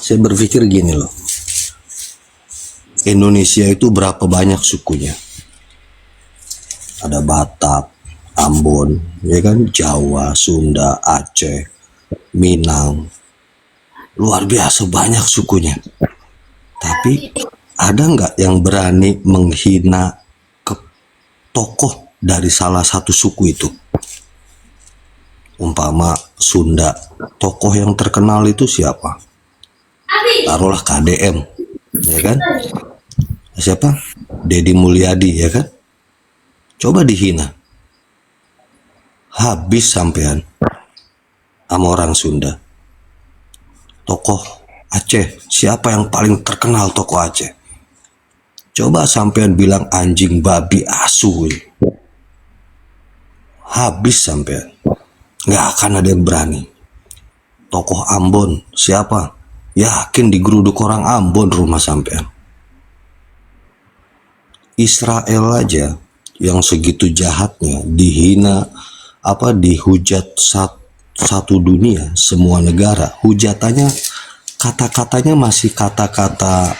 Saya berpikir gini loh, Indonesia itu berapa banyak sukunya? Ada Batak, Ambon, ya kan, Jawa, Sunda, Aceh, Minang. Luar biasa banyak sukunya. Tapi ada nggak yang berani menghina ke tokoh dari salah satu suku itu? Umpama Sunda, tokoh yang terkenal itu siapa? Taruhlah KDM, ya kan? Siapa? Deddy Mulyadi, ya kan? Coba dihina, habis sampean sama orang Sunda. Tokoh Aceh, siapa yang paling terkenal tokoh Aceh? Coba sampean bilang anjing babi asu, habis sampean. Nggak akan ada yang berani. Tokoh Ambon, siapa? Yakin digeruduk orang Ambon rumah sampean. Israel aja yang segitu jahatnya dihina, dihujat satu dunia, semua negara. Hujatannya, kata-katanya masih kata-kata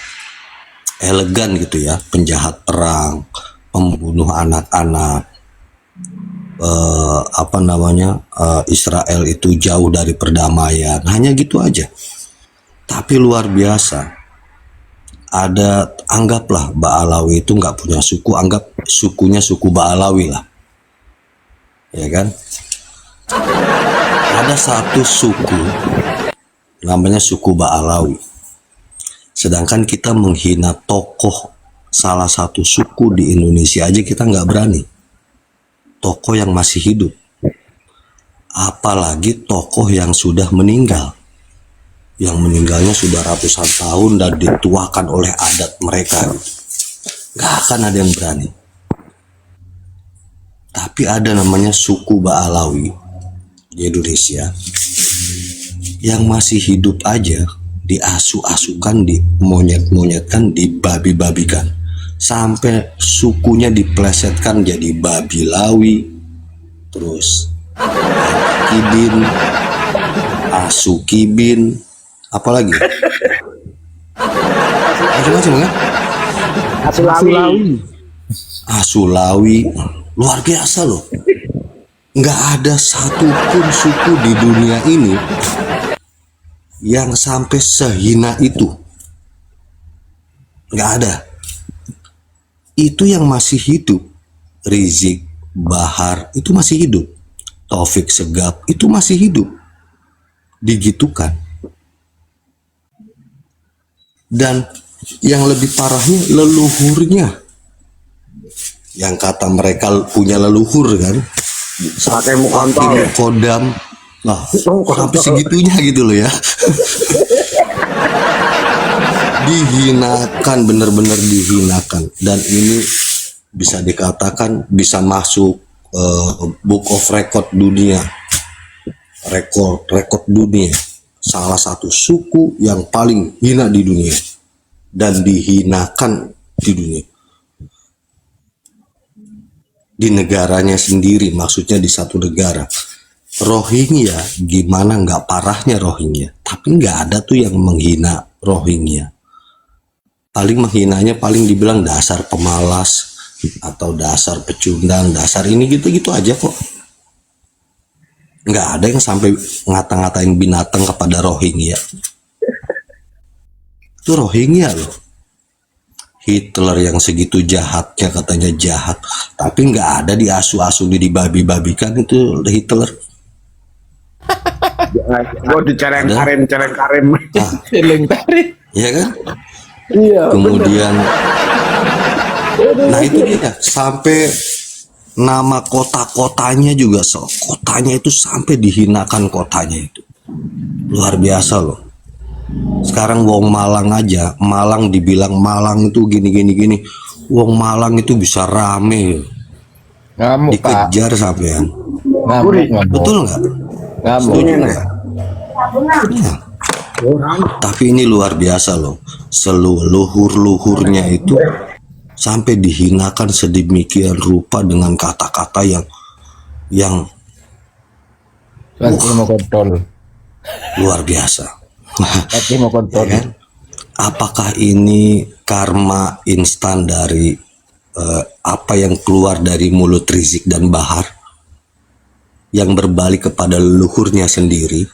elegan gitu ya, penjahat perang, pembunuh anak-anak, Israel itu jauh dari perdamaian, hanya gitu aja. Tapi luar biasa, ada, anggaplah Ba'alawi itu nggak punya suku, anggap sukunya suku Ba'alawi lah, ya kan? Ada satu suku namanya suku Ba'alawi, sedangkan kita menghina tokoh salah satu suku di Indonesia aja kita nggak berani. Tokoh yang masih hidup, apalagi tokoh yang sudah meninggal, yang meninggalnya sudah ratusan tahun dan dituakan oleh adat mereka. Gak akan ada yang berani. Tapi ada namanya suku Ba'alawi di Indonesia yang masih hidup aja, diasuh-asukan, dimonyet-monyetkan, dibabi-babikan, sampai sukunya diplesetkan jadi Babilawi, terus Kibin, Asu Kibin, apalagi macam-macam kan? Asulawi, luar biasa loh. Nggak ada satupun suku di dunia ini yang sampai sehina itu. Nggak ada. Itu yang masih hidup, Rizik, Bahar itu masih hidup, Taufik Segaf itu masih hidup, digitukan. Dan yang lebih parahnya leluhurnya, yang kata mereka punya leluhur kan, Hakim Kodam, nah sampai segitunya gitu loh ya. Dihinakan, benar-benar dihinakan. Dan ini bisa dikatakan bisa masuk Book of Record dunia, rekor dunia, salah satu suku yang paling hina di dunia dan dihinakan di dunia, di negaranya sendiri, maksudnya di satu negara. Rohingya, gimana nggak parahnya Rohingya, tapi nggak ada tuh yang menghina Rohingya. Paling menghinanya paling dibilang dasar pemalas atau dasar pecundang, dasar ini gitu-gitu aja kok. Nggak ada yang sampai ngata-ngatain binatang kepada Rohingya. Itu Rohingya loh. Hitler yang segitu jahatnya, katanya jahat, tapi nggak ada diasuh-asuh, dibabi-babikan itu Hitler. Gue diceleng-karim. Iya kan? Iya. Kemudian, nah itu dia, sampai nama kota-kotanya juga, kotanya itu sampai dihinakan kotanya itu. Luar biasa loh. Sekarang wong Malang aja, Malang dibilang Malang itu gini. Wong Malang itu bisa rame, Ngamuk, dikejar sampean. Ngamuk. Betul nggak? Setuju nggak? Ya. Tapi ini luar biasa loh, seluhur-luhurnya itu sampai dihinakan sedemikian rupa dengan kata-kata yang luar biasa. Tapi mau Ya kontrol. kan? Apakah ini karma instan dari apa yang keluar dari mulut Rizik dan Bahar yang berbalik kepada leluhurnya sendiri,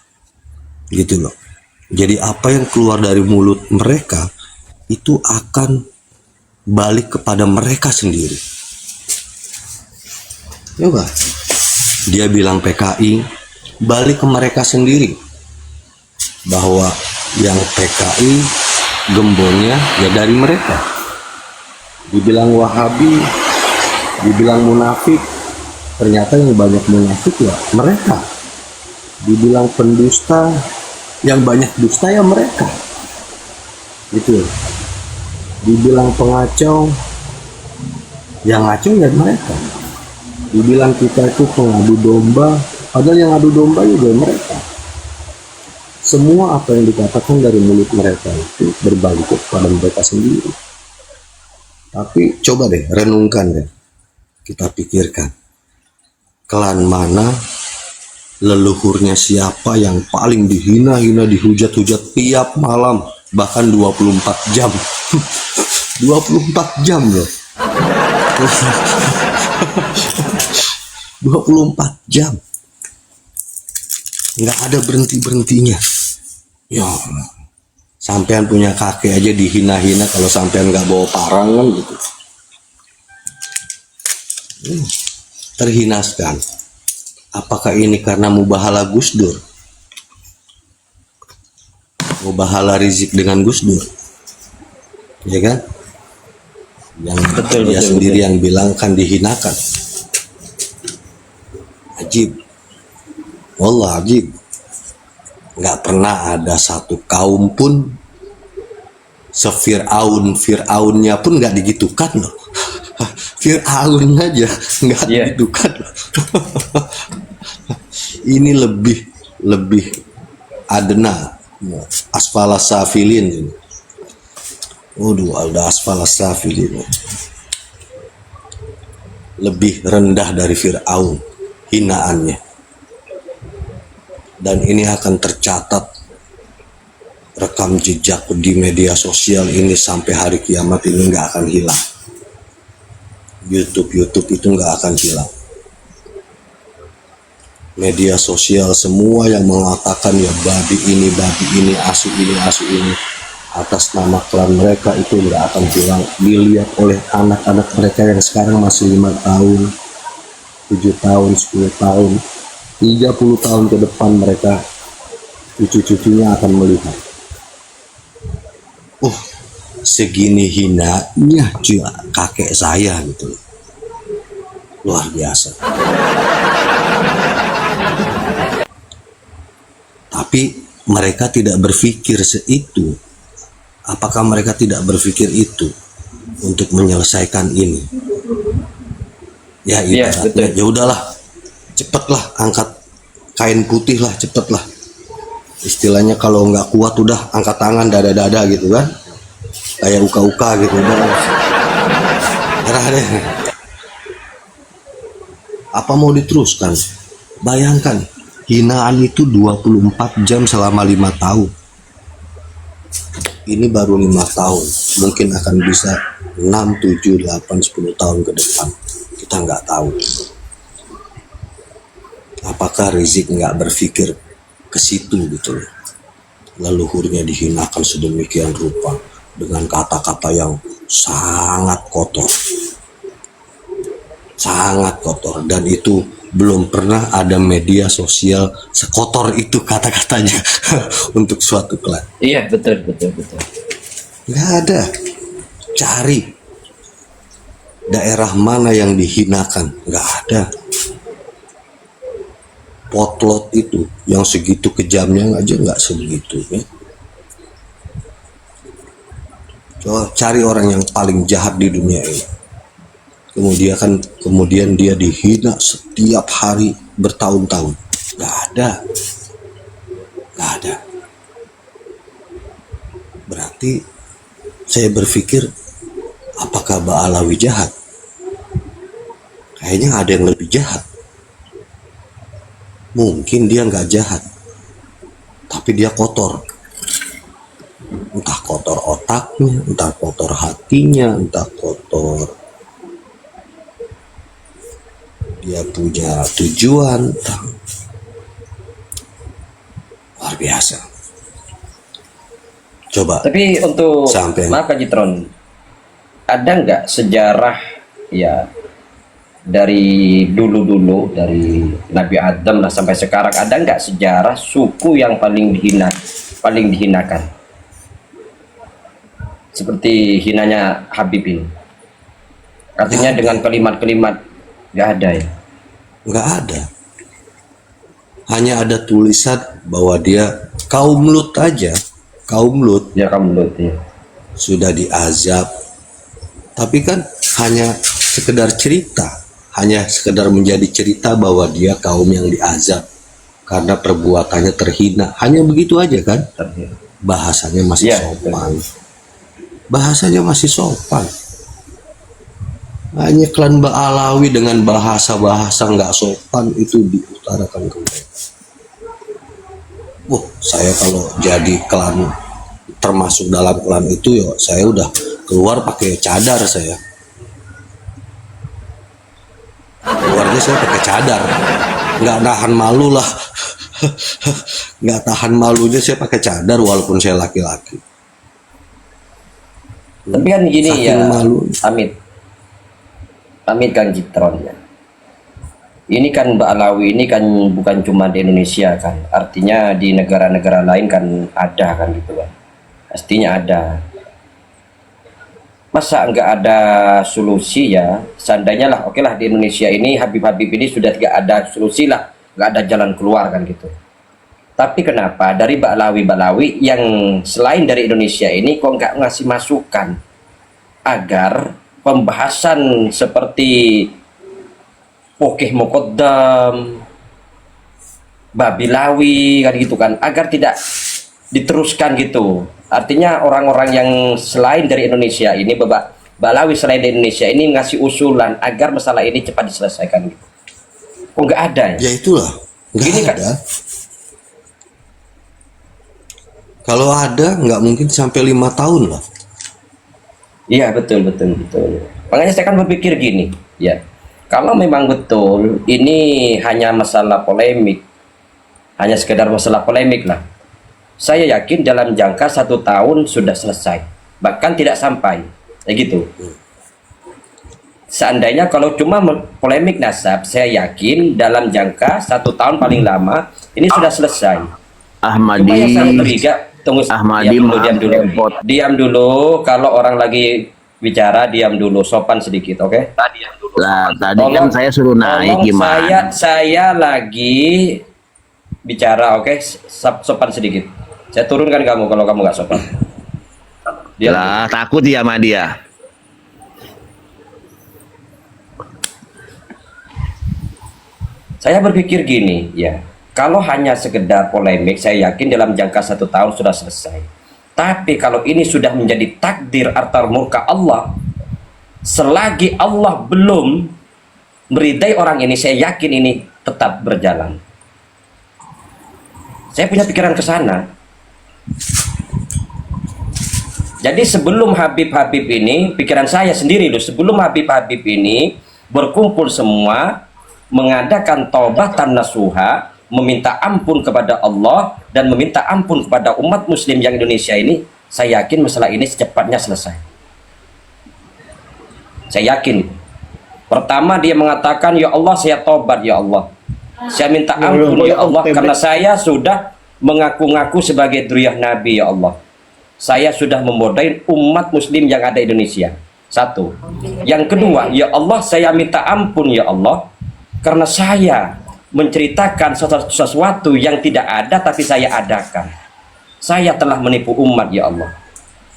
gitu loh. Jadi apa yang keluar dari mulut mereka itu akan balik kepada mereka sendiri. Coba dia bilang PKI, balik ke mereka sendiri, bahwa yang PKI gembongnya ya dari mereka. Dibilang Wahabi, dibilang munafik, ternyata yang banyak munafik ya mereka. Dibilang pendusta, yang banyak dusta ya mereka, gitu. Dibilang pengacau, yang ngacau ya mereka. Dibilang kita itu pengadu domba, padahal yang adu domba juga mereka. Semua apa yang dikatakan dari mulut mereka itu berbalik kepada mereka sendiri. Tapi coba deh renungkan deh, kita pikirkan, klan mana, leluhurnya siapa yang paling dihina-hina, dihujat-hujat tiap malam, bahkan 24 jam. 24 jam loh. 24 jam. Nggak ada berhenti-berhentinya. Ya, sampean punya kakek aja dihina-hina kalau sampean nggak bawa parang kan gitu. Terhina sekali. Apakah ini karena mubahala Gus Dur? Mubahala Rizik dengan Gus Dur? Ya kan? Yang dia sendiri yang bilang kan dihinakan. Ajib. Wallah ajib. Nggak pernah ada satu kaum pun Fir'aunnya pun nggak digitukan loh. Fir'aun aja nggak digitukan loh. Ini lebih adna, asfala safilin ini. Waduh, ada asfala safilin. Lebih rendah dari Fir'aun hinaannya. Dan ini akan tercatat rekam jejak di media sosial ini sampai hari kiamat, ini nggak akan hilang. YouTube itu nggak akan hilang. Media sosial semua yang mengatakan ya babi ini, asu ini atas nama klan mereka itu nggak akan hilang. Dilihat oleh anak-anak mereka yang sekarang masih 5 tahun, 7 tahun, 10 tahun, 30 tahun ke depan mereka, cucu-cucunya akan melihat. Oh, segini hinanya kakek saya gitu. Luar biasa. Tapi mereka tidak berpikir seitu. Apakah mereka tidak berpikir itu untuk menyelesaikan ini? Ya ibaratnya ya udahlah, cepatlah angkat kain putih lah, cepatlah. Istilahnya kalau nggak kuat udah angkat tangan dada-dada gitu kan, kayak uka-uka gitu udah. Erah deh. Apa mau diteruskan? Bayangkan hinaan itu 24 jam selama 5 tahun. Ini baru 5 tahun, mungkin akan bisa 6, 7, 8, 10 tahun ke depan. Kita nggak tahu. Apakah Rizik nggak berpikir ke situ gitu loh. Leluhurnya dihinakan sedemikian rupa dengan kata-kata yang sangat kotor. Sangat kotor, dan itu belum pernah ada media sosial sekotor itu kata-katanya untuk suatu klan. Iya, betul. Nggak ada. Cari daerah mana yang dihinakan, nggak ada. Potlot itu yang segitu kejamnya aja nggak segitu ya. Coba cari orang yang paling jahat di dunia ini. Kemudian dia dihina setiap hari bertahun-tahun. Nggak ada. Berarti saya berpikir, apakah Ba'alawi jahat? Kayaknya ada yang lebih jahat. Mungkin dia nggak jahat, tapi dia kotor. kotor otaknya, entah kotor hatinya, entah kotor dia punya tujuan, entah. Luar biasa. Coba. Tapi untuk Sampai. maaf Kak Jitron, ada nggak sejarah ya dari dulu-dulu, dari Nabi Adam lah sampai sekarang, ada nggak sejarah suku yang paling dihinakan seperti hinanya Habib ini? Artinya dengan kalimat-kalimat nggak ada ya? Nggak ada. Hanya ada tulisan bahwa dia kaum Lut aja, kaum Lut Ya kamu Lut ya. sudah diazab. Tapi kan hanya sekedar cerita, hanya sekedar menjadi cerita bahwa dia kaum yang diazab karena perbuatannya terhina. Hanya begitu aja kan? Bahasanya masih Ya, sopan. Bahasanya masih sopan. Hanya klan Ba'alawi dengan bahasa-bahasa nggak sopan itu diutarakan ke mereka. Saya kalau jadi klan termasuk dalam klan itu ya saya udah keluar pakai cadar saya. Keluarnya saya pakai cadar. Nggak tahan malu lah. Nggak tahan malunya saya pakai cadar walaupun saya laki-laki. Tapi kan gini Saking ya, malu. Amit Kang Jitron ya. Ini kan Mbak Alawi ini kan bukan cuma di Indonesia kan, artinya di negara-negara lain kan ada kan gitu kan. Pastinya ada. Masa nggak ada solusi ya? Seandainya lah, oke lah di Indonesia ini Habib-Habib ini sudah tidak ada solusi lah, nggak ada jalan keluar kan gitu. Tapi kenapa dari Ba'alawi yang selain dari Indonesia ini kok nggak ngasih masukan agar pembahasan seperti Pokeh Mokodam, Babilawi kan gitu kan, agar tidak diteruskan gitu. Artinya orang-orang yang selain dari Indonesia ini, Ba'alawi selain dari Indonesia ini ngasih usulan agar masalah ini cepat diselesaikan gitu. Kok nggak ada ya? Ya itulah, nggak Gini, Kak. ada. Kalau ada nggak mungkin sampai 5 tahun lah. Iya betul. Makanya saya kan berpikir gini, ya kalau memang betul ini hanya masalah polemik, hanya sekedar masalah polemik lah, saya yakin dalam jangka 1 tahun sudah selesai, bahkan tidak sampai, kayak gitu. Seandainya kalau cuma polemik nasab, saya yakin dalam jangka 1 tahun paling lama ini sudah selesai. Ahmadi. Cuma yang saya curiga, tunggu, Ahmadi, diam dulu. Kalau orang lagi bicara diam dulu, sopan sedikit, oke? Lah, tadi kan saya suruh naik gimana? Saya lagi bicara, oke? Sopan sedikit. Saya turunkan kamu kalau kamu nggak sopan. Lah, takut ya sama dia. Saya berpikir gini, ya. Kalau hanya sekedar polemik, saya yakin dalam jangka 1 tahun sudah selesai. Tapi kalau ini sudah menjadi takdir atau murka Allah, selagi Allah belum meridai orang ini, saya yakin ini tetap berjalan. Saya punya pikiran ke sana. Jadi sebelum Habib-Habib ini, pikiran saya sendiri loh, sebelum Habib-Habib ini berkumpul semua, mengadakan taubatan nasuha, meminta ampun kepada Allah dan meminta ampun kepada umat muslim yang Indonesia ini, saya yakin masalah ini secepatnya selesai. Saya yakin. Pertama dia mengatakan, ya Allah saya tobat ya Allah, saya minta ampun ya Allah karena saya sudah mengaku-ngaku sebagai dzurriyyah Nabi ya Allah, saya sudah membodohi umat muslim yang ada di Indonesia. Satu. Yang kedua, ya Allah saya minta ampun ya Allah karena saya menceritakan sesuatu yang tidak ada tapi saya adakan. Saya telah menipu umat ya Allah.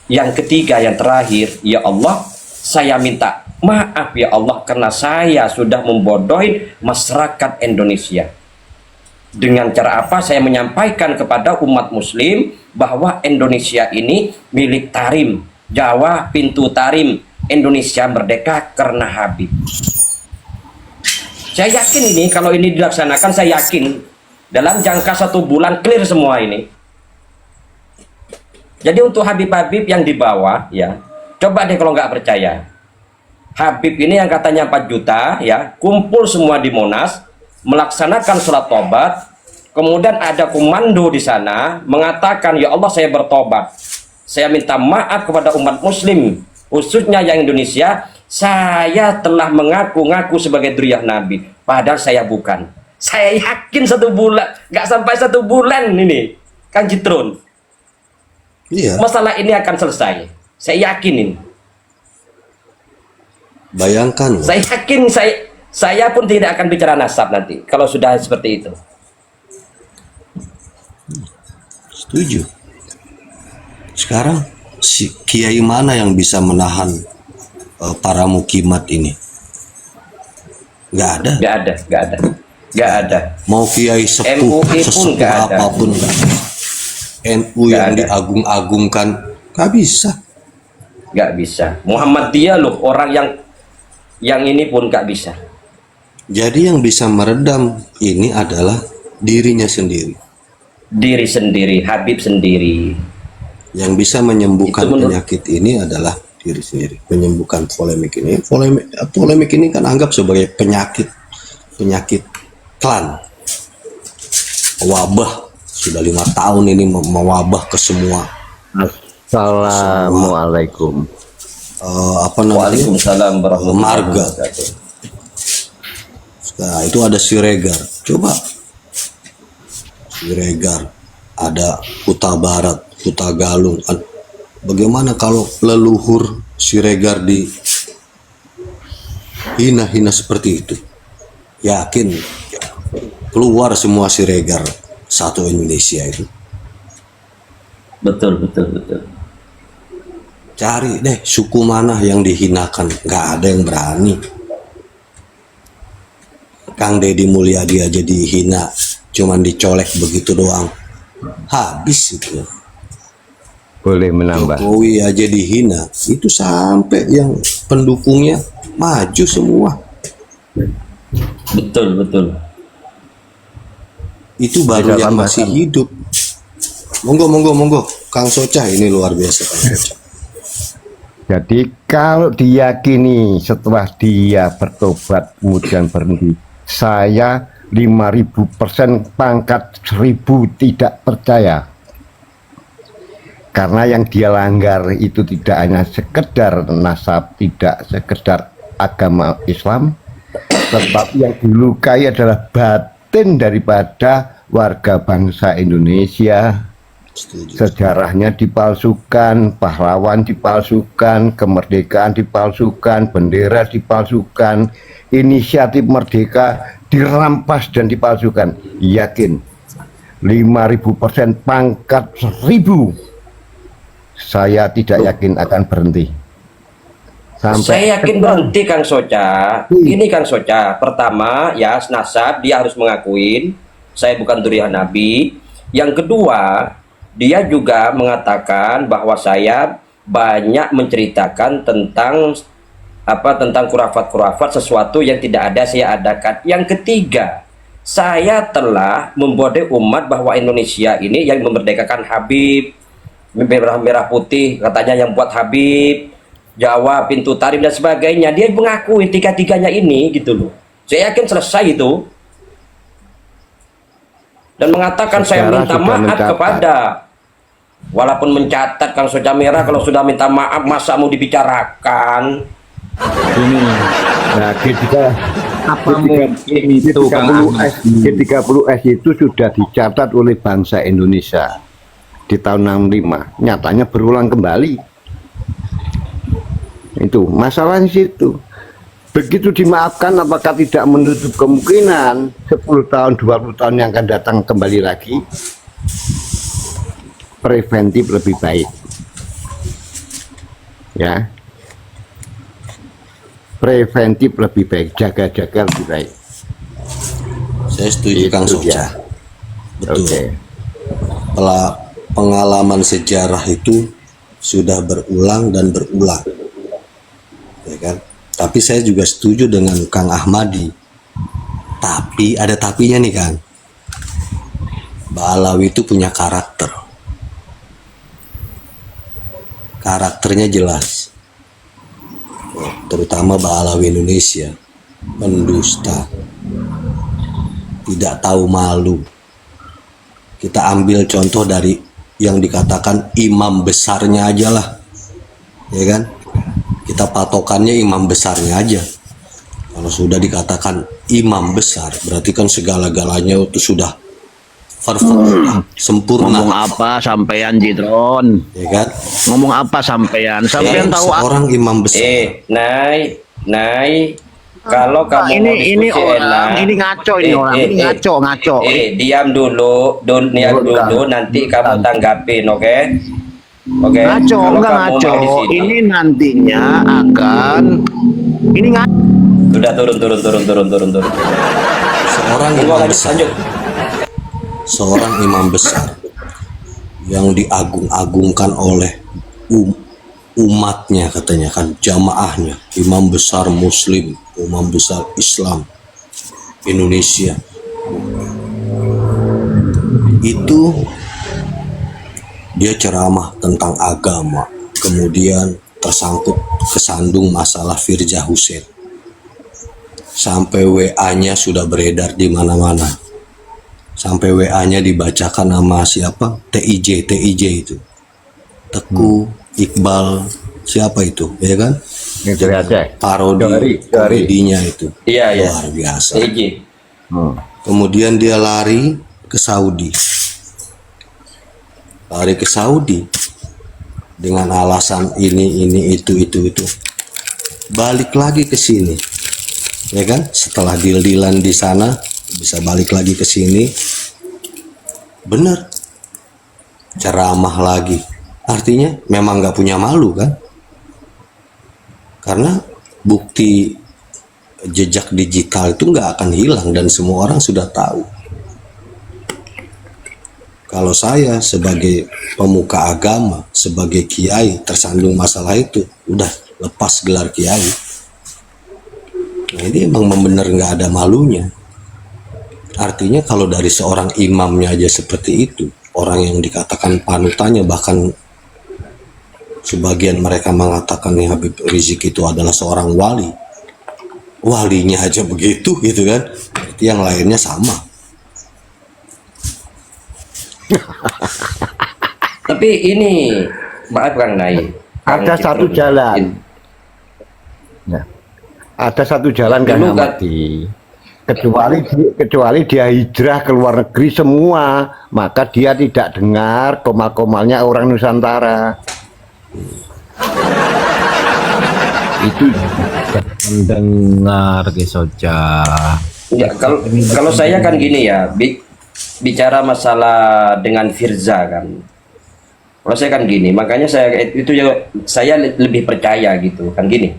Yang ketiga, yang terakhir, ya Allah saya minta maaf ya Allah karena saya sudah membodohi masyarakat Indonesia. Dengan cara apa? Saya menyampaikan kepada umat muslim bahwa Indonesia ini milik Tarim, Jawa pintu Tarim, Indonesia merdeka karena Habib. Saya yakin ini, kalau ini dilaksanakan, saya yakin dalam jangka 1 bulan clear semua ini. Jadi untuk Habib-Habib yang di bawah ya, coba deh kalau nggak percaya. Habib ini yang katanya 4 juta ya, kumpul semua di Monas, melaksanakan sholat tobat, kemudian ada komando di sana mengatakan, ya Allah saya bertobat, saya minta maaf kepada umat muslim, khususnya yang Indonesia, saya telah mengaku-ngaku sebagai dzurriyyah Nabi, padahal saya bukan. Saya yakin 1 bulan, nggak sampai 1 bulan ini, Kang Citrun, Iya. masalah ini akan selesai. Saya yakinin. Bayangkan loh. Saya yakin saya pun tidak akan bicara nasab nanti kalau sudah seperti itu. Setuju. Sekarang si kiai mana yang bisa menahan para mukimat ini? Nggak ada. Nggak ada. Mau kiai sepuh, MUI pun sesepuh nggak ada. apapun nggak bisa. NU Nggak yang ada. diagung-agungkan nggak bisa. Nggak bisa. Muhammadiyah loh, orang yang ini pun nggak bisa. Jadi yang bisa meredam ini adalah dirinya sendiri. Diri sendiri, Habib sendiri. Yang bisa menyembuhkan Itu menurut- penyakit ini adalah diri sendiri. Menyembuhkan polemik ini. Polemik ini kan anggap sebagai penyakit klan. Wabah sudah 5 tahun ini mewabah ke semua Assalamualaikum. apa namanya, Waalaikumsalam warahmatullahi marga. wabarakatuh. Nah itu ada Siregar, coba Siregar, ada Kuta Barat, Kuta Galung. Bagaimana kalau leluhur Siregar di hina-hina seperti itu? Yakin keluar semua Siregar satu Indonesia itu. Betul. Cari deh suku mana yang dihinakan, nggak ada yang berani. Kang Deddy Mulyadi aja dihina, cuman dicolek begitu doang, habis itu. Boleh menambah. Jokowi aja dihina, itu sampai yang pendukungnya maju semua. Betul. Itu baru Tidak yang tambahkan. masih hidup. Monggo, Kang Socah ini luar biasa Kang Socah. Jadi kalau diyakini setelah dia bertobat kemudian berhenti, saya 5000% pangkat 1000 tidak percaya. Karena yang dia langgar itu tidak hanya sekedar nasab, tidak sekedar agama Islam, tetapi yang dilukai adalah batin daripada warga bangsa Indonesia. Setuju. Sejarahnya dipalsukan, pahlawan dipalsukan, kemerdekaan dipalsukan, bendera dipalsukan, inisiatif merdeka dirampas dan dipalsukan. Yakin 5000% pangkat 1000, saya tidak yakin akan berhenti. Saya yakin berhenti Kang Soca. Ini Kang Soca, pertama ya nasab dia harus mengakuin saya bukan dzurriyyah Nabi. Yang kedua, dia juga mengatakan bahwa saya banyak menceritakan tentang khurafat-khurafat, sesuatu yang tidak ada saya adakan. Yang ketiga, saya telah membodai umat bahwa Indonesia ini yang memerdekakan Habib, merah putih katanya yang buat Habib, Jawa, pintu tarif dan sebagainya. Dia mengakui tiga-tiganya ini gitu loh. Saya yakin selesai itu. Dan mengatakan saya Sejarah minta sudah maaf mencatat. kepada, walaupun mencatat Kang Soca Merah, kalau sudah minta maaf masa mau dibicarakan. Ini, nah Apa mungkin itu Kang Ahmad? G30S itu sudah dicatat oleh bangsa Indonesia di tahun 65. Nyatanya berulang kembali. Itu masalahnya situ. Begitu dimaafkan, apakah tidak menutup kemungkinan 10 tahun, 20 tahun yang akan datang kembali lagi? Preventif lebih baik. Ya. Preventif lebih baik, jaga-jaga lebih baik. Saya setuju Kang Itu Socah. dia. Betul. Oke. Pengalaman sejarah itu sudah berulang dan berulang, ya kan? Tapi saya juga setuju dengan Kang Ahmadi. Tapi ada tapinya nih Kang. Mbak Alawi itu punya karakter. karakternya jelas, terutama Ba'alawi Indonesia, pendusta, tidak tahu malu. Kita ambil contoh dari yang dikatakan imam besarnya aja lah, ya kan? Kita patokannya imam besarnya aja. Kalau sudah dikatakan imam besar, berarti kan segala-galanya itu sudah perfect, sempurna. Ngomong apa sampean Jitron? Ya kan? Ngomong apa sampean? Sampean tahu apa? Seorang imam besar. Nai, kalau kamu mau Ini diskusi orang, enak, ini ngaco ini orang, ini ngaco. diam dulu, nanti kamu tanggapin, oke? Oke. Ngaco, Kalau enggak kamu ngaco. mau di sini. Ini nantinya akan ini ngaco. Sudah turun. Seorang Tunggu, imam lanjut, besar. lanjut. Seorang imam besar yang diagung-agungkan oleh umatnya, katanya kan, jamaahnya, imam besar Muslim, imam besar Islam Indonesia. Itu dia ceramah tentang agama, kemudian kesandung masalah Firza Hussein, sampai WA-nya sudah beredar di mana-mana, sampai WA-nya dibacakan nama siapa, TIJ itu, Teguh Iqbal, siapa itu, ya kan? Parodinya itu, Iya. luar biasa. TJ. Kemudian dia lari ke Saudi, dengan alasan ini itu, balik lagi ke sini, ya kan? Setelah deal-dealan di sana, bisa balik lagi ke sini, bener, ceramah lagi. Artinya memang nggak punya malu kan? Karena bukti jejak digital itu nggak akan hilang dan semua orang sudah tahu. Kalau saya sebagai pemuka agama, sebagai kiai tersandung masalah itu, udah lepas gelar kiai. Nah, ini emang bener nggak ada malunya. Artinya kalau dari seorang imamnya aja seperti itu, orang yang dikatakan panutannya, bahkan sebagian mereka mengatakan Habib Rizik itu adalah seorang wali, walinya aja begitu gitu kan, berarti yang lainnya sama. Tapi ini, maaf Kang Nai, Ada satu jalan. Nah, ada satu jalan Kang Ahmadi. Kecuali dia hijrah ke luar negeri semua, maka dia tidak dengar komal-komalnya orang Nusantara. Itu mendengar Gesoja. Ya, kalau saya kan gini ya, bicara masalah dengan Firza kan. Kalau saya kan gini, makanya saya lebih percaya gitu kan gini.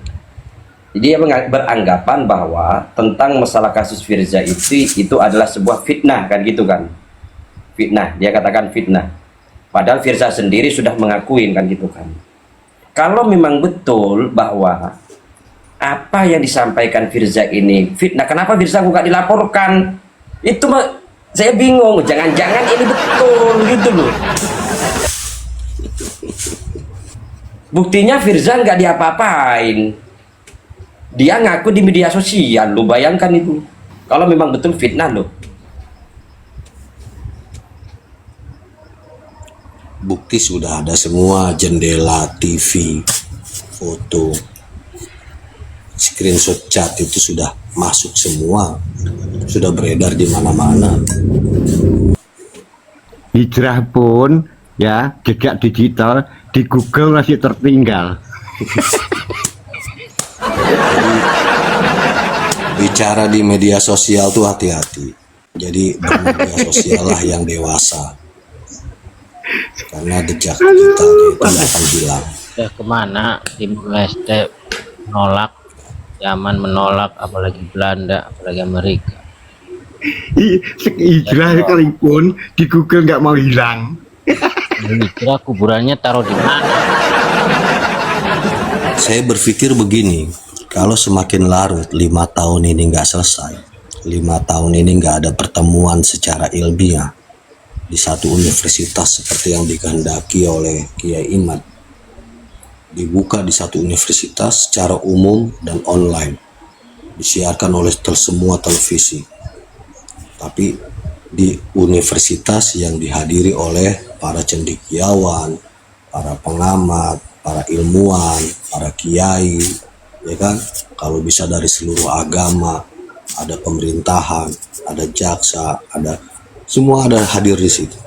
Dia beranggapan bahwa tentang masalah kasus Firza itu adalah sebuah fitnah kan gitu kan. Fitnah, dia katakan fitnah. Padahal Firza sendiri sudah mengakuin kan gitu kan. Kalau memang betul bahwa apa yang disampaikan Firza ini fitnah, kenapa Firza nggak dilaporkan? Itu saya bingung, jangan-jangan ini betul gitu loh. Buktinya Firza nggak diapa-apain, dia ngaku di media sosial, lu bayangkan itu. Kalau memang betul fitnah loh. Bukti sudah ada semua, jendela, TV, foto, screenshot chat itu sudah masuk semua, sudah beredar di mana-mana. Hijrah pun ya, jejak digital di Google masih tertinggal. Bicara di media sosial tuh hati-hati. Jadi bermedia sosial lah yang dewasa, karena jejak digitalnya itu nggak akan hilang. Ya kemana Timur Leste menolak, Yaman menolak, apalagi Belanda, apalagi Amerika. Hijrah sekalipun di Google nggak mau hilang. Hijrah kuburannya taruh di mana? Saya berpikir begini, kalau semakin larut 5 tahun ini nggak selesai, 5 tahun ini nggak ada pertemuan secara ilmiah di satu universitas seperti yang dikehendaki oleh Kiai Imad, dibuka di satu universitas secara umum dan online, disiarkan oleh semua televisi. Tapi di universitas yang dihadiri oleh para cendekiawan, para pengamat, para ilmuwan, para kiai, ya kan? Kalau bisa dari seluruh agama, ada pemerintahan, ada jaksa, ada semua ada hadir di situ.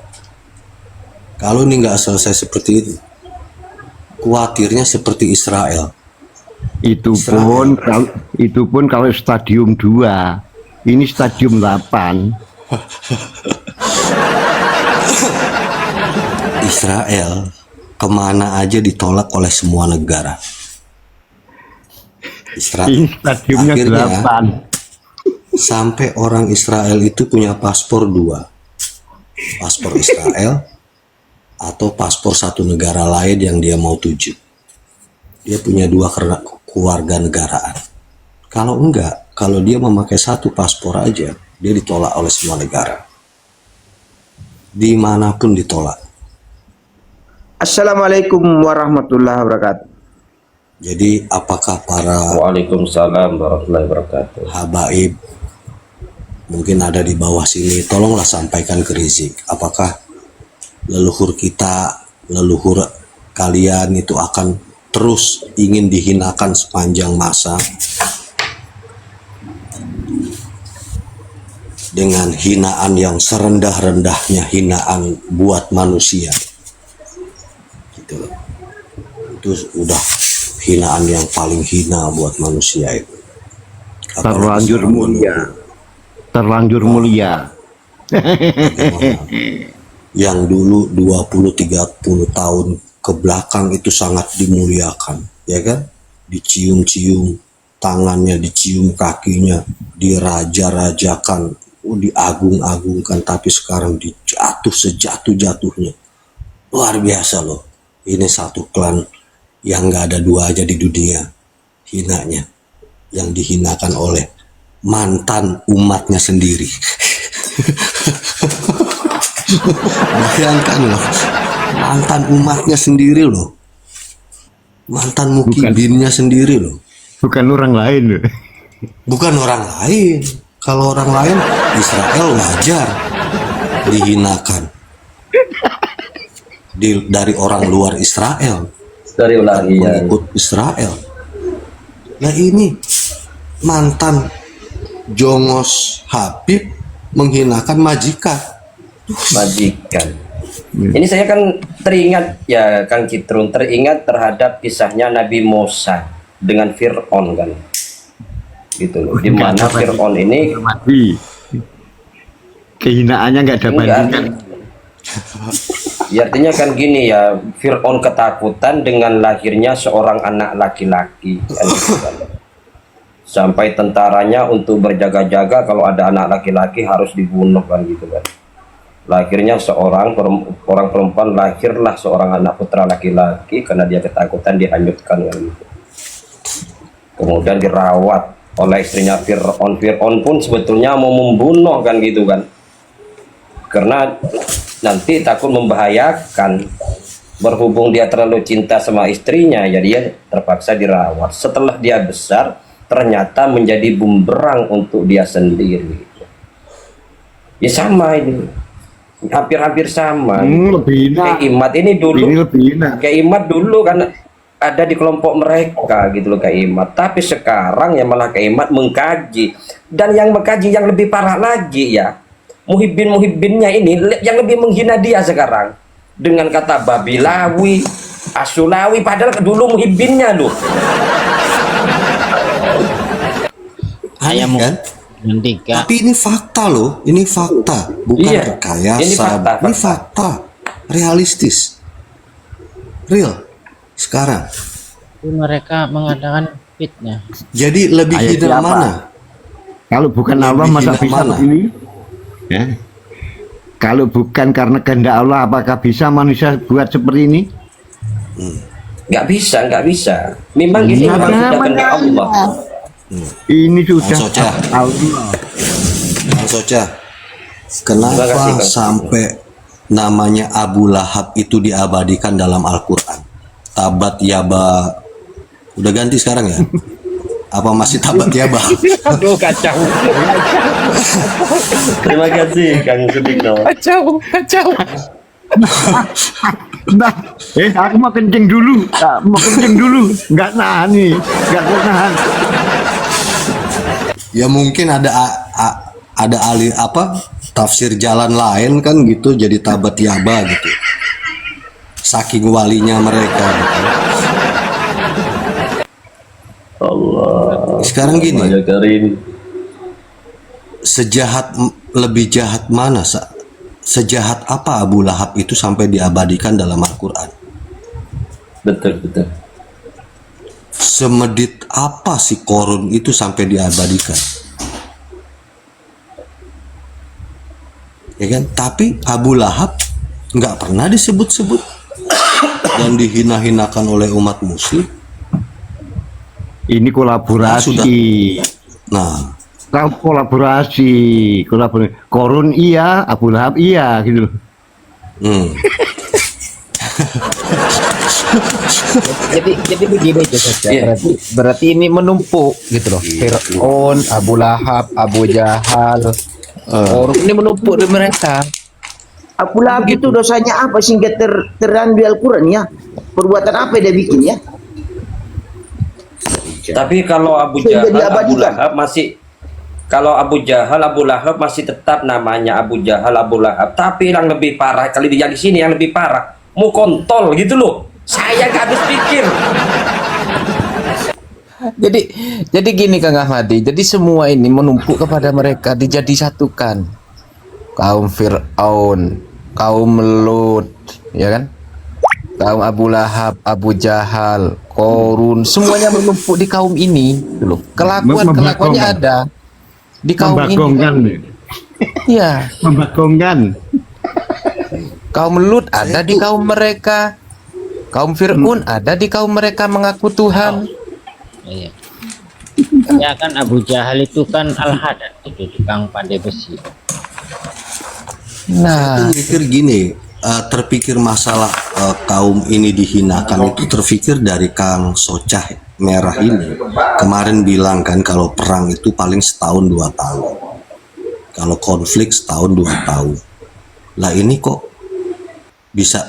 Kalau ini nggak selesai seperti itu, khawatirnya seperti Israel. Itu pun kalau stadium 2, ini stadium 8. Israel kemana aja ditolak oleh semua negara. Israel Ini stadiumnya akhirnya 8. sampai orang Israel itu punya paspor 2, paspor Israel atau paspor satu negara lain yang dia mau tuju. Dia punya 2 keluarga negaraan. Kalau enggak, kalau dia memakai satu paspor aja, dia ditolak oleh semua negara. Dimanapun ditolak. Assalamualaikum warahmatullahi wabarakatuh. Jadi apakah para Waalaikumsalam warahmatullahi wabarakatuh. habaib mungkin ada di bawah sini, tolonglah sampaikan ke Rizik, apakah leluhur kita, leluhur kalian itu akan terus ingin dihinakan sepanjang masa dengan hinaan yang serendah-rendahnya hinaan buat manusia gitu loh. Itu udah hinaan yang paling hina buat manusia itu. Terlanjur Apalagi mulia. Terlanjur mulia. yang dulu 20-30 tahun ke belakang itu sangat dimuliakan, ya kan? Dicium-cium tangannya, dicium kakinya, diraja-rajakan, diagung-agungkan, tapi sekarang dijatuh sejatuh-jatuhnya. Luar biasa loh. Ini satu klan yang nggak ada 2 aja di dunia hinanya, yang dihinakan oleh mantan umatnya sendiri. Bayangkan loh, mantan umatnya sendiri loh, mantan mukibinnya sendiri loh, Bukan orang lain. bukan orang lain. Kalau orang lain, Israel wajar dihinakan dari orang luar Israel, Dari ulang iya. pengikut Israel. Nah ini mantan Jongos Habib menghinakan majikan. Majikan. Ini saya kan teringat ya Kang Citrun, teringat terhadap kisahnya Nabi Musa dengan Fir'aun kan. Gitu loh. Di mana Fir'aun ini Mati. Kehinaannya nggak ada bandingan. ya artinya kan gini ya, Fir'aun ketakutan dengan lahirnya seorang anak laki-laki kan, gitu kan. Sampai tentaranya untuk berjaga-jaga kalau ada anak laki-laki harus dibunuh kan gitu kan. Lahirnya orang perempuan, lahirlah seorang anak putra laki-laki karena dia ketakutan dihanyutkan kan gitu. Kemudian dirawat oleh istrinya Fir'aun. Fir'aun pun sebetulnya mau membunuh kan gitu kan, karena nanti takut membahayakan. Berhubung dia terlalu cinta sama istrinya, jadi dia terpaksa dirawat. Setelah dia besar, ternyata menjadi bumerang untuk dia sendiri. Ya sama ini, hampir-hampir sama. Lebih Kayak enak. Imat ini dulu, Ini lebih enak. kayak Imat dulu kan ada di kelompok mereka gitu loh kayak Imat. Tapi sekarang yang malah kayak Imat mengkaji, dan yang mengkaji yang lebih parah lagi ya, muhibbinnya ini yang lebih menghina dia sekarang dengan kata babilawi, asulawi, padahal dulu muhibbinnya loh. Aneh Ayam kan? yang 3 Tapi ini fakta loh, ini fakta, bukan Iya, rekayasa, ini fakta, ini fakta, realistis, real. Sekarang, mereka mengadakan fitnah. jadi lebih Ayat hina siapa? mana? Kalau bukan Lebih Allah masa hina bisa mana? begini? Ya. Kalau bukan karena kehendak Allah, apakah bisa manusia buat seperti ini? Nggak bisa. Memang ini memang sudah kehendak Allah. Ini sudah Mas Ocha. Allah. Bang Soca, Terima kenapa kasih, Kang. sampai namanya Abu Lahab itu diabadikan dalam Al-Quran? Tabat Yaba. Udah ganti sekarang ya? Apa masih Tabat Yaba? Aduh, kacau. Terima kasih Kang Sudikno. Kacau. Nah, aku mau kencing dulu, nggak nahan nih, nggak nahan. Ya mungkin ada alih apa tafsir jalan lain kan gitu, jadi Tabat Yaba gitu. Saking walinya mereka gitu. Allah. Sekarang gini, Banyak Karim. lebih jahat mana sejahat apa Abu Lahab itu sampai diabadikan dalam Al-Quran? Betul, betul. Semedit apa si Korun itu sampai diabadikan? Ya kan? Tapi Abu Lahab nggak pernah disebut-sebut dan dihina-hinakan oleh umat muslim. Ini kolaborasi. Nah, kolaborasi. Korun iya, Abu Lahab iya gitu. Jadi begini itu saja. Berarti ini menumpuk gitu loh. Fir'aun, Abu Lahab, Abu Jahal, Korun ini menumpuk di mereka. Abu Lahab itu dosanya apa sehingga terang di Al-Quran ya? Perbuatan apa dia bikin ya? Tapi kalau Abu Sehingga Jahal, Abu diabadikan. Lahab masih, kalau Abu Jahal, Abu Lahab masih tetap namanya Abu Jahal, Abu Lahab. Tapi yang lebih parah kali dia di sini, yang lebih parah mau kontol gitu loh. Saya nggak habis pikir. Jadi gini Kang Ahmadi. Jadi semua ini menumpuk kepada mereka, dijadi-satukan. Kaum Fir'aun, kaum Lut, ya kan? Kaum Abu Lahab, Abu Jahal, Korun, semuanya menumpuk di kaum ini, gitu loh. Kelakuannya ada di kaum ini. Iya. Membagongkan. Kaum Lut ada di kaum mereka. Kaum Fir'aun ada di kaum mereka mengaku Tuhan. Iya. Ya kan Abu Jahal itu kan Al-Hadad itu tukang pandai besi. Nah, pikir gini, terpikir masalah kaum ini dihinakan itu terpikir dari Kang Socah Merah ini. Kemarin bilang kan kalau perang itu paling setahun 2 tahun. Kalau konflik setahun 2 tahun. Lah ini kok bisa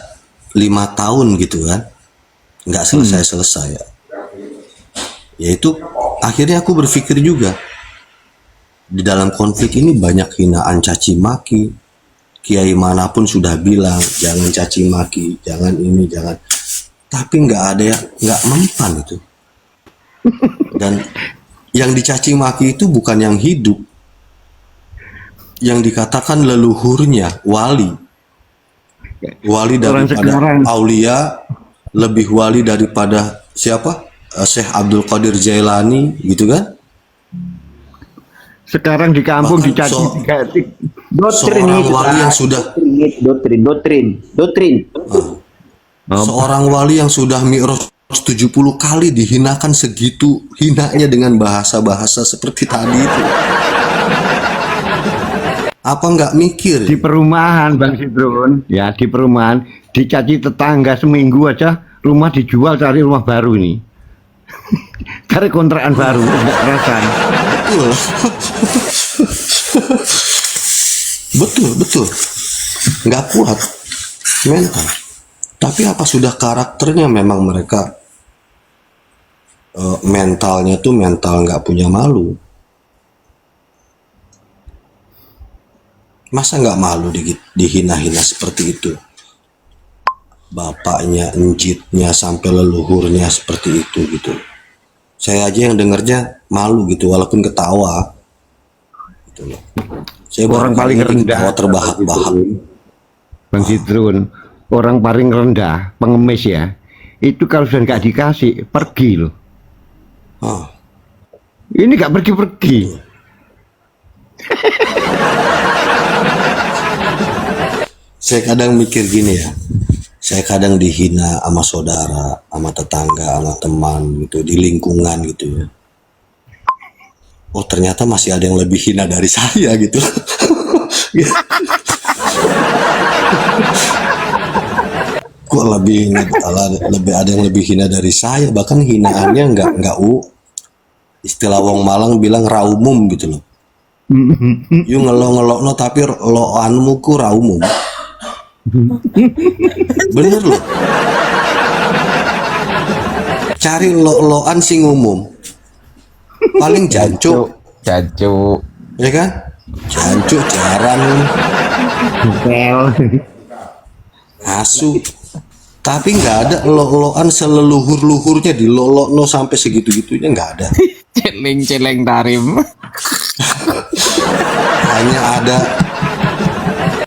5 tahun gitu kan? Nggak selesai-selesai ya. Yaitu akhirnya aku berpikir juga di dalam konflik ini banyak hinaan caci maki. Kiai manapun sudah bilang jangan caci maki, jangan ini, jangan. Tapi nggak ada yang nggak mempan itu. Dan yang dicaci maki itu bukan yang hidup, yang dikatakan leluhurnya wali daripada aulia, lebih wali daripada siapa? Syekh Abdul Qadir Jailani gitu kan? Sekarang di kampung Bahkan dicaci Doktrin seorang itu, wali Pak. yang sudah Doktrin. seorang wali yang sudah mi'raj 70 kali dihinakan segitu hinanya dengan bahasa-bahasa seperti tadi itu. Apa nggak mikir? di perumahan Bang Sidron, ya di perumahan dicaci tetangga seminggu aja rumah dijual cari rumah baru nih. Cari kontrakan baru nggak kerasan. Betul. Nggak kuat mental. Tapi apa sudah karakternya memang mereka mentalnya tuh mental nggak punya malu. Masa nggak malu dihina-hina seperti itu? Bapaknya, enjitnya, sampai leluhurnya seperti itu gitu. Saya aja yang dengernya malu gitu, walaupun ketawa. Gitu loh. Saya Orang paling rendah ketawa terbahak-bahak. Bang Sidron, orang paling rendah pengemis ya. Itu kalau sudah nggak dikasih pergi loh. Ah, Ini nggak pergi-pergi. saya kadang mikir gini ya. Saya kadang dihina sama saudara, sama tetangga, sama teman gitu, di lingkungan gitu ya. Oh ternyata masih ada yang lebih hina dari saya gitu. Kok lebih lebih ada yang lebih hina dari saya, bahkan hinaannya nggak istilah wong Malang bilang raumum gitu loh. You ngelok no tapi lo anmu ku raumum. Bener loh. Cari lo-loan sing umum. Paling jancuk, ya kan? Jancuk, jarang, asu. Tapi nggak ada lo-loan seleluhur-luhurnya di lo-lo sampai segitu-gitunya, nggak ada. Celeng-celeng tarim. Hanya ada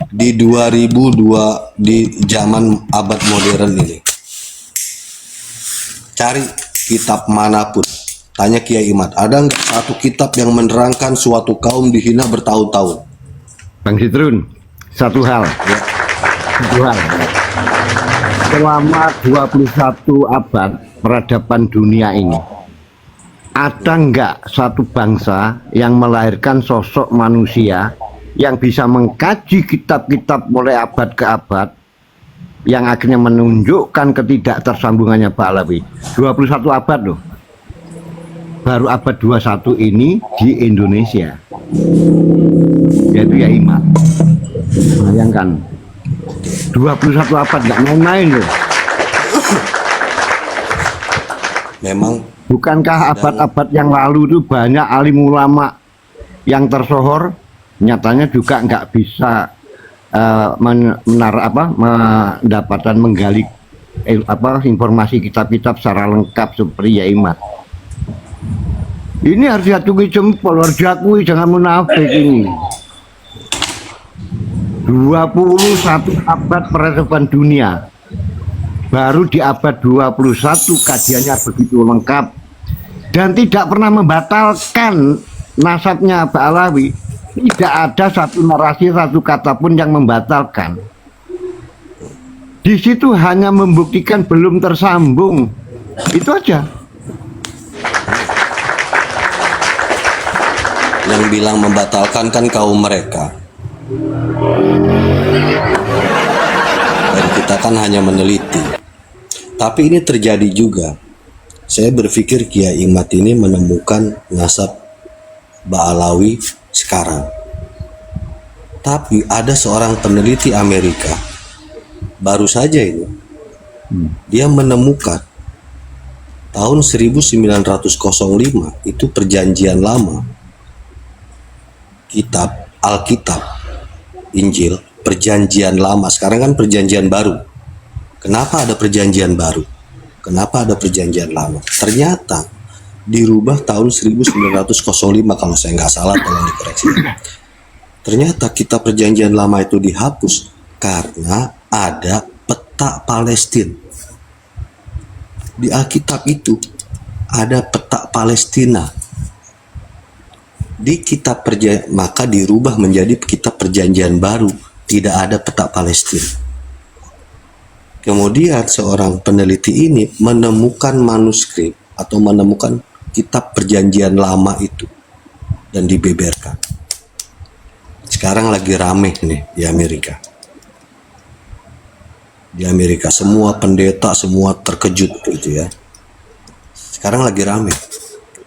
di 2002 di zaman abad modern ini. Cari kitab manapun, tanya Kiai Imad, ada nggak satu kitab yang menerangkan suatu kaum dihina bertahun-tahun? Bang Citrun, satu hal. Ya. Satu hal. Selama 21 abad peradaban dunia ini, ada nggak satu bangsa yang melahirkan sosok manusia yang bisa mengkaji kitab-kitab mulai abad ke abad yang akhirnya menunjukkan ketidaktersambungannya Pahlawi? 21 abad loh. Baru abad 21 ini di Indonesia, yaitu ya Imam. Bayangkan 21 abad nggak main-main loh. Memang Bukankah abad-abad yang lalu itu banyak alim ulama yang tersohor, nyatanya juga nggak bisa mendapatkan menggali informasi kitab-kitab secara lengkap seperti ya Imam. Ini harus diakui jempol, harus diakui, jangan munafik ini. 21 abad peradaban dunia, baru di abad 21 kajiannya begitu lengkap dan tidak pernah membatalkan nasabnya Pahlawi. Tidak ada satu narasi, satu kata pun yang membatalkan. Di situ hanya membuktikan belum tersambung, itu aja. yang bilang membatalkan kan kaum mereka. Dan kita kan hanya meneliti. Tapi ini terjadi juga. Saya berpikir Kiai Imad ini menemukan nasab Ba'alawi sekarang. Tapi ada seorang peneliti Amerika, baru saja ini, dia menemukan tahun 1905 itu perjanjian lama, kitab Alkitab, Injil, perjanjian lama. Sekarang kan perjanjian baru. Kenapa ada perjanjian baru? Kenapa ada perjanjian lama? Ternyata dirubah tahun 1905 kalau saya nggak salah, tolong dikoreksi. Ternyata kitab perjanjian lama itu dihapus karena ada peta Palestina. Di Alkitab itu ada peta Palestina. Di kitab perjanjian, maka dirubah menjadi kitab perjanjian baru, tidak ada peta Palestina. Kemudian seorang peneliti ini menemukan manuskrip atau menemukan kitab perjanjian lama itu dan dibeberkan. Sekarang lagi rame nih di Amerika. Di Amerika semua pendeta semua terkejut gitu ya. Sekarang lagi rame.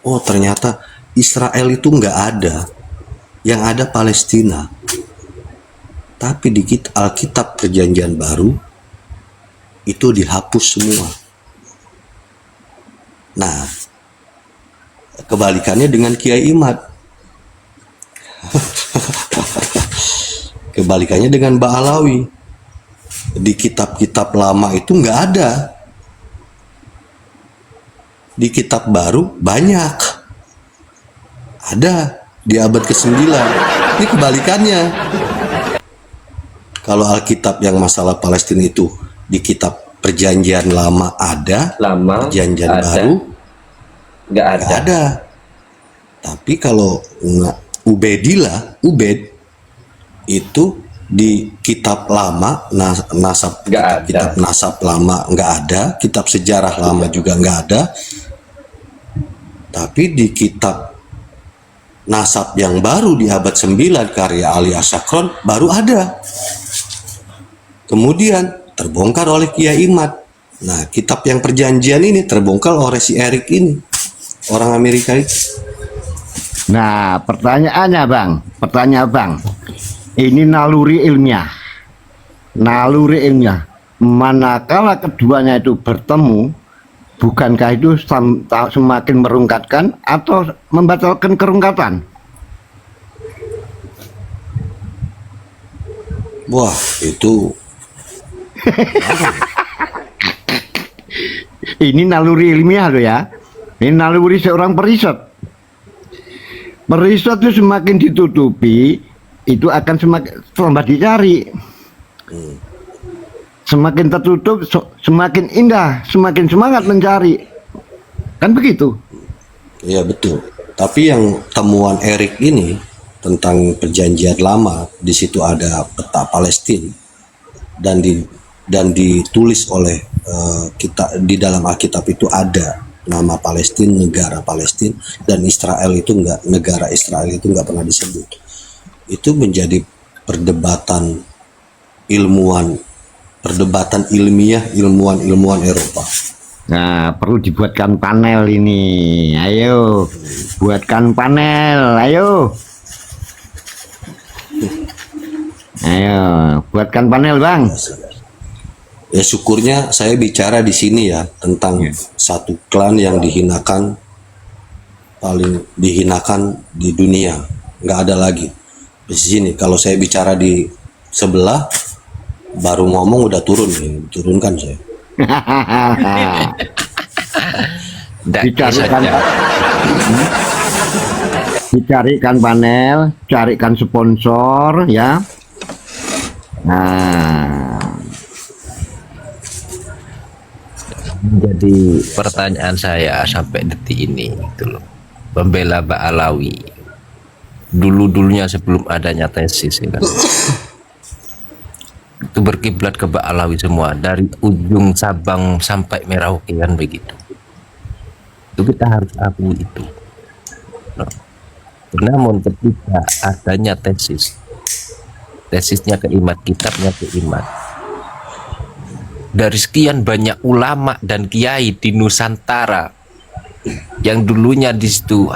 Oh ternyata Israel itu nggak ada, yang ada Palestina. Tapi di Alkitab perjanjian baru itu dihapus semua. Nah, kebalikannya dengan Kiai Imad. Kebalikannya dengan Ba'alawi. Di kitab-kitab lama itu nggak ada. Di kitab baru banyak. Ada di abad ke-9. Ini kebalikannya. Kalau Alkitab yang masalah Palestina itu di kitab perjanjian lama ada, perjanjian ada. Baru nggak ada. Tapi kalau Ubed itu di kitab lama nasab kitab nasab lama nggak ada, kitab sejarah lama juga nggak ada. Tapi di kitab nasab yang baru di abad 9 karya Ali Asyakron baru ada. Kemudian terbongkar oleh Kiai Imad. Nah, kitab yang perjanjian ini terbongkar oleh si Erik ini, orang Amerika itu. Nah, pertanyaannya Bang, ini naluri ilmiah, manakala keduanya itu bertemu, bukankah itu semakin merungkatkan atau membatalkan kerungkatan? Wah, itu Ini naluri ilmiah loh ya, ini naluri seorang periset. Periset itu semakin ditutupi, itu akan semakin tambah dicari. Semakin tertutup, semakin indah, semakin semangat mencari. Kan begitu? ya betul. Tapi yang temuan Erik ini tentang perjanjian lama, di situ ada peta Palestina dan ditulis oleh kita di dalam Alkitab itu ada nama Palestina, negara Palestina, dan Israel itu enggak, negara Israel itu enggak pernah disebut. Itu menjadi perdebatan ilmiah ilmuwan Eropa. Nah, perlu dibuatkan panel ini. Ayo, buatkan panel. Ayo, buatkan panel, Bang. Ya syukurnya saya bicara di sini ya tentang satu klan yang dihinakan, paling dihinakan di dunia, nggak ada lagi di sini. Kalau saya bicara di sebelah, baru ngomong udah turunkan saya. Dicarikan panel, carikan sponsor ya. Nah, Jadi pertanyaan saya sampai detik ini gitu loh, pembela Ba'alawi dulunya sebelum adanya tesis ya kan, itu berkiblat ke Ba'alawi semua dari ujung Sabang sampai Merauke kan begitu. Itu kita harus akui itu. Nah, namun ketika adanya tesisnya ke Imad, kitabnya ke Imad, dari sekian banyak ulama dan kiai di Nusantara yang dulunya di situ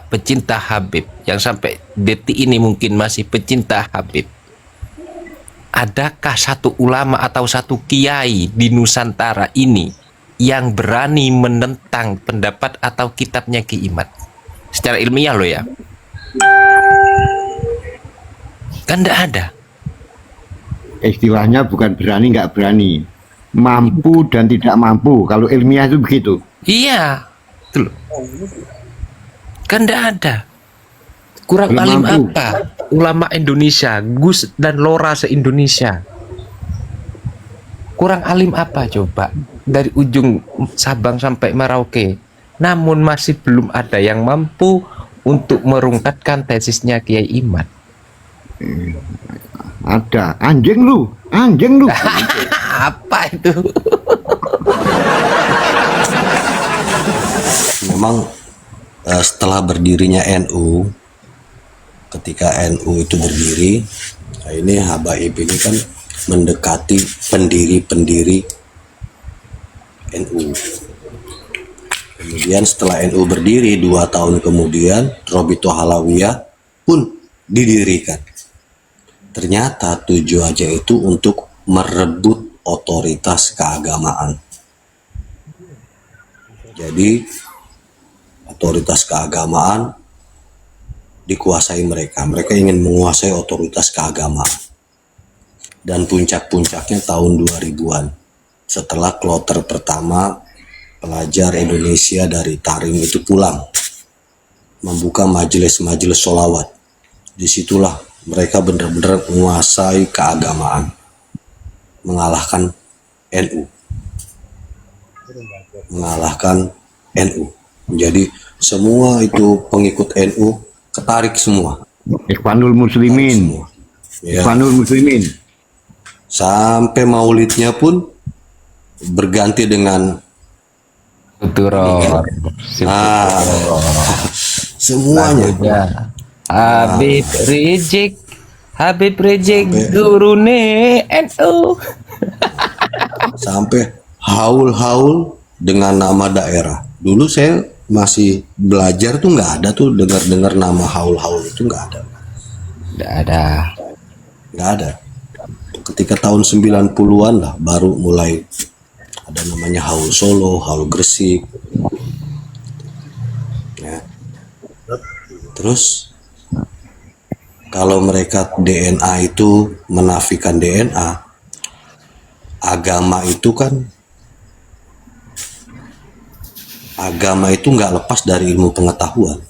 pecinta Habib, yang sampai detik ini mungkin masih pecinta Habib, adakah satu ulama atau satu kiai di Nusantara ini yang berani menentang pendapat atau kitabnya Ki Imad secara ilmiah loh ya? Kan tidak ada. istilahnya bukan berani nggak berani, mampu dan tidak mampu. Kalau ilmiah itu begitu. Iya, tuh. Kan tidak ada. Kurang Belum alim mampu. apa? Ulama Indonesia, Gus dan Lora se-Indonesia. Kurang alim apa coba? Dari ujung Sabang sampai Merauke. Namun masih belum ada yang mampu untuk merungkatkan tesisnya Kiai Imad. Ada anjing lu. Apa itu? Memang setelah berdirinya NU, ketika NU itu berdiri, nah ini Habaib ini kan mendekati pendiri-pendiri NU. Kemudian setelah NU berdiri 2 tahun kemudian, Robito Halawiyah pun didirikan. Ternyata tujuannya itu untuk merebut otoritas keagamaan. Jadi otoritas keagamaan dikuasai mereka. Mereka ingin menguasai otoritas keagamaan. Dan puncak-puncaknya tahun 2000-an. Setelah kloter pertama pelajar Indonesia dari Tarim itu pulang, membuka majelis-majelis sholawat. Disitulah mereka benar-benar menguasai keagamaan, mengalahkan NU. Jadi semua itu pengikut NU ketarik semua. Ikhwanul Muslimin. Ya. Ikhwanul Muslimin. Sampai maulidnya pun berganti dengan Tuturor. semuanya. Ya. Habib Rizik Gurune NU. sampai haul-haul dengan nama daerah. Dulu saya masih belajar tuh nggak ada tuh dengar-dengar nama haul-haul itu nggak ada. Nggak ada. Ketika tahun 90-an lah baru mulai ada namanya haul Solo, haul Gresik. Ya. Terus kalau mereka DNA itu menafikan DNA, agama itu nggak lepas dari ilmu pengetahuan.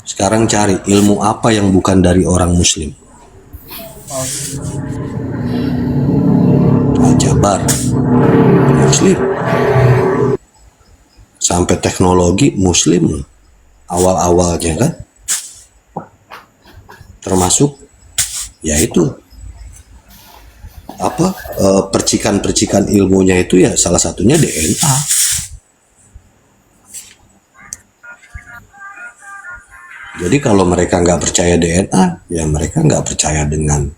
Sekarang cari ilmu apa yang bukan dari orang Muslim. Jabar Muslim, sampai teknologi Muslim awal-awalnya kan, termasuk yaitu apa percikan-percikan ilmunya itu ya salah satunya DNA. Jadi kalau mereka nggak percaya DNA, ya mereka nggak percaya dengan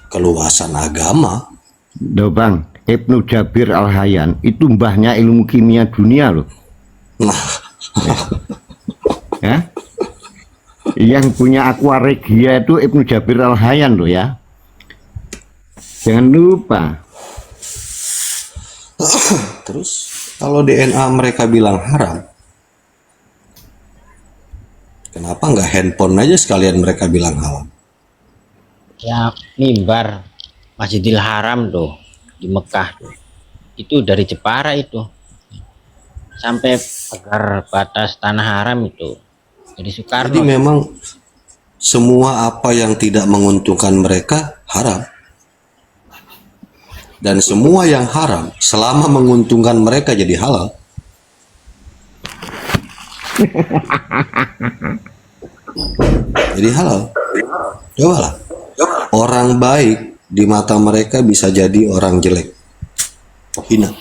keluasan agama. Loh Bang, Ibnu Jabir Al-Hayyan itu mbahnya ilmu kimia dunia loh. Nah, Ya? Yang punya aqua regia itu Ibnu Jabir Al-Hayyan loh ya. Jangan lupa. terus kalau DNA mereka bilang haram, kenapa nggak handphone aja sekalian mereka bilang halal? Ya mimbar Masjidil Haram tuh di Mekah tuh. Itu dari Jepara itu sampai pagar batas tanah haram itu dari Soekarno. Jadi memang semua apa yang tidak menguntungkan mereka haram, dan semua yang haram selama menguntungkan mereka jadi halal. Jadi halal. Cobalah. Orang baik di mata mereka bisa jadi orang jelek, hina.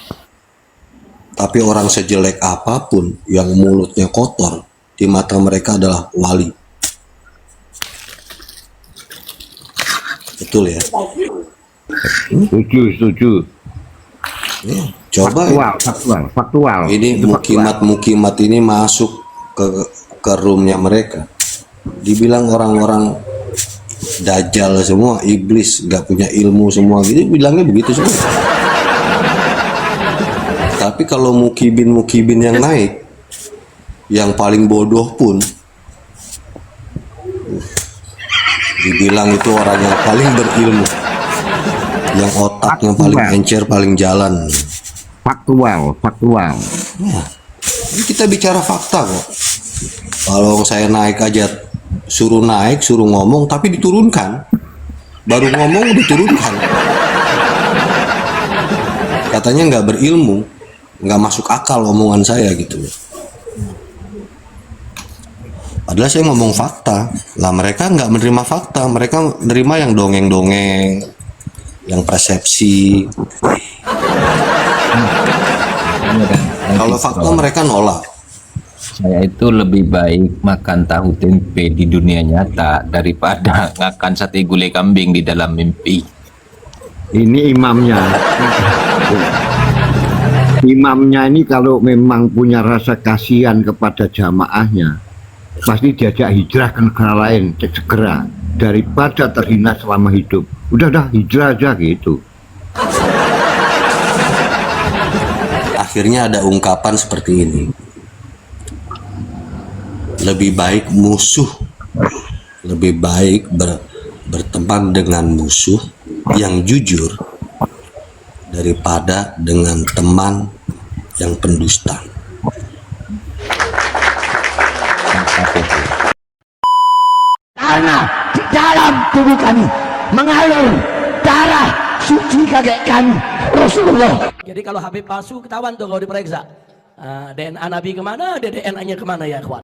Tapi orang sejelek apapun yang mulutnya kotor di mata mereka adalah wali. Betul ya? Setuju. Ya, coba Faktual. ini mukimat ini masuk ke roomnya mereka, dibilang orang-orang dajjal semua, iblis, nggak punya ilmu semua gitu, bilangnya begitu semua. Tapi kalau mukibin yang naik, yang paling bodoh pun dibilang itu orang yang paling berilmu, yang otaknya paling encer, paling jalan. Faktual. Nah, ini kita bicara fakta kok. Kalau saya naik aja, suruh ngomong tapi diturunkan, baru ngomong diturunkan, katanya nggak berilmu, nggak masuk akal omongan saya gitu. Padahal saya ngomong fakta lah, mereka nggak menerima fakta, mereka menerima yang dongeng-dongeng, yang persepsi. Kalau fakta mereka nolak. Saya itu lebih baik makan tahu tempe di dunia nyata daripada makan sate gulai kambing di dalam mimpi. Ini imamnya. Imamnya ini kalau memang punya rasa kasihan kepada jamaahnya, pasti diajak hijrah ke negara lain segera daripada terhina selama hidup. Udah hijrah aja gitu. Akhirnya ada ungkapan seperti ini. Lebih baik berteman dengan musuh yang jujur daripada dengan teman yang pendusta. Karena di dalam tubuh kami mengalir darah suci kakek kami Rasulullah. Jadi kalau Habib palsu ketahuan tuh kalau diperiksa. DNA Nabi kemana, DNA-nya kemana ya kawan?